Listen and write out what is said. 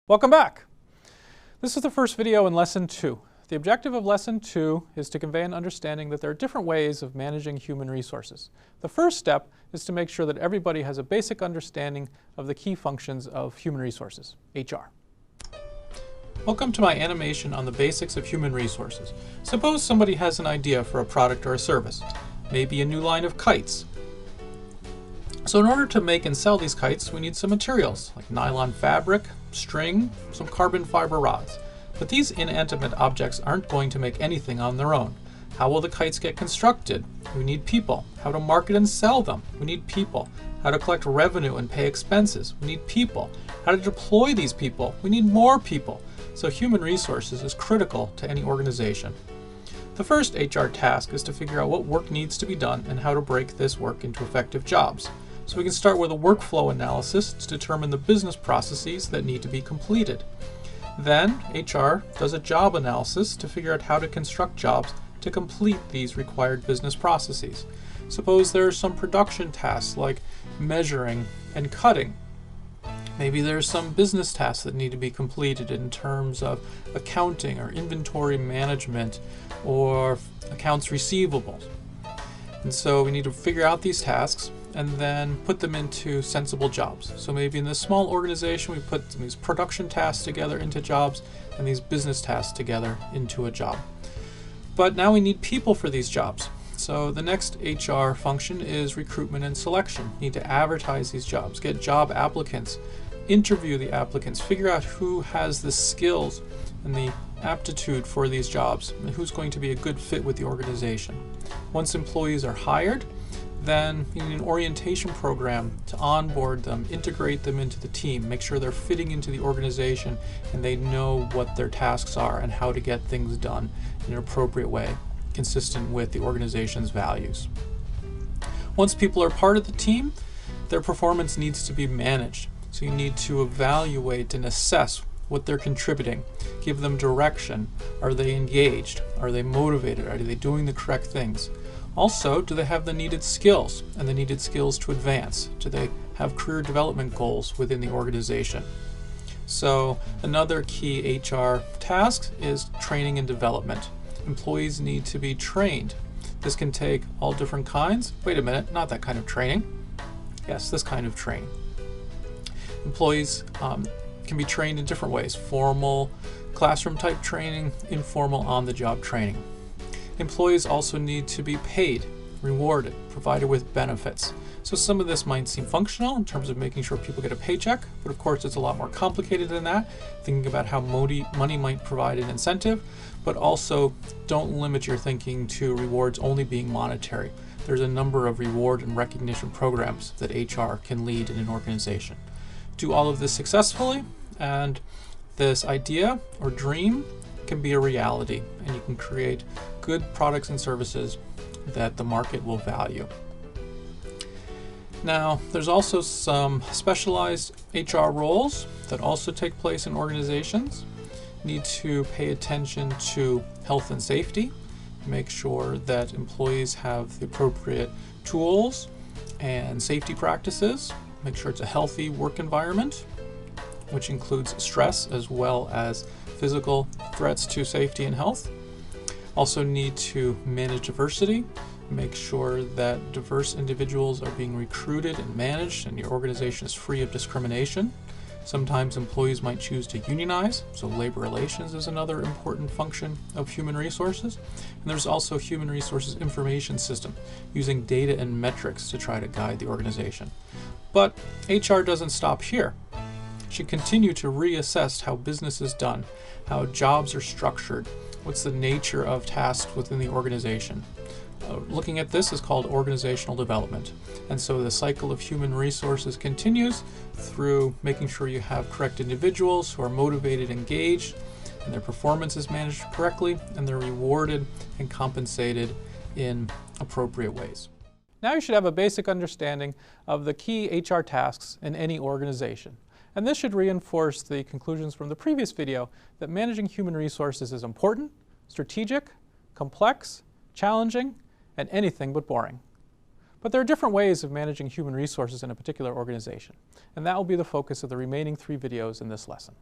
Welcome back. This is the first video in Lesson 2. The objective of Lesson 2 is to convey an understanding that there are different ways of managing human resources. The first step is to make sure that everybody has a basic understanding of the key functions of human resources, HR. Welcome to my animation on the basics of human resources. Suppose somebody has an idea for a product or a service, maybe a new line of kites. So in order to make and sell these kites, we need some materials like nylon fabric, string, some carbon fiber rods. But these inanimate objects aren't going to make anything on their own. How will the kites get constructed? We need people. How to market and sell them? We need people. How to collect revenue and pay expenses? We need people. How to deploy these people? We need more people. So human resources is critical to any organization. The first HR task is to figure out what work needs to be done and how to break this work into effective jobs. So we can start with a workflow analysis to determine the business processes that need to be completed. Then HR does a job analysis to figure out how to construct jobs to complete these required business processes. Suppose there are some production tasks like measuring and cutting. Maybe there's some business tasks that need to be completed in terms of accounting or inventory management or accounts receivables. And so we need to figure out these tasks and then put them into sensible jobs. So maybe in this small organization we put these production tasks together into jobs and these business tasks together into a job. But now we need people for these jobs. So the next HR function is recruitment and selection. You need to advertise these jobs, get job applicants, interview the applicants, figure out who has the skills and the aptitude for these jobs and who's going to be a good fit with the organization. Once employees are hired, then you need an orientation program to onboard them, integrate them into the team, make sure they're fitting into the organization and they know what their tasks are and how to get things done in an appropriate way, consistent with the organization's values. Once people are part of the team, their performance needs to be managed. So you need to evaluate and assess what they're contributing, give them direction. Are they engaged? Are they motivated? Are they doing the correct things? Also, do they have the needed skills and the needed skills to advance? Do they have career development goals within the organization? So another key HR task is training and development. Employees need to be trained. This can take all different kinds. Wait a minute, not that kind of training. Yes, this kind of training. Employees can be trained in different ways: formal classroom type training, informal on-the-job training. Employees also need to be paid, rewarded, provided with benefits. So some of this might seem functional in terms of making sure people get a paycheck, but of course it's a lot more complicated than that, thinking about how money might provide an incentive, but also don't limit your thinking to rewards only being monetary. There's a number of reward and recognition programs that HR can lead in an organization. Do all of this successfully, and this idea or dream can be a reality, and you can create good products and services that the market will value. Now, there's also some specialized HR roles that also take place in organizations. You need to pay attention to health and safety, make sure that employees have the appropriate tools and safety practices, make sure it's a healthy work environment, which includes stress as well as physical threats to safety and health. Also need to manage diversity, make sure that diverse individuals are being recruited and managed and your organization is free of discrimination. Sometimes employees might choose to unionize, so labor relations is another important function of human resources. And there's also human resources information system, using data and metrics to try to guide the organization. But HR doesn't stop here. It should continue to reassess how business is done, how jobs are structured, what's the nature of tasks within the organization. Looking at this is called organizational development. And so the cycle of human resources continues through making sure you have correct individuals who are motivated, engaged, and their performance is managed correctly, and they're rewarded and compensated in appropriate ways. Now you should have a basic understanding of the key HR tasks in any organization. And this should reinforce the conclusions from the previous video that managing human resources is important, strategic, complex, challenging, and anything but boring. But there are different ways of managing human resources in a particular organization, and that will be the focus of the remaining 3 videos in this lesson.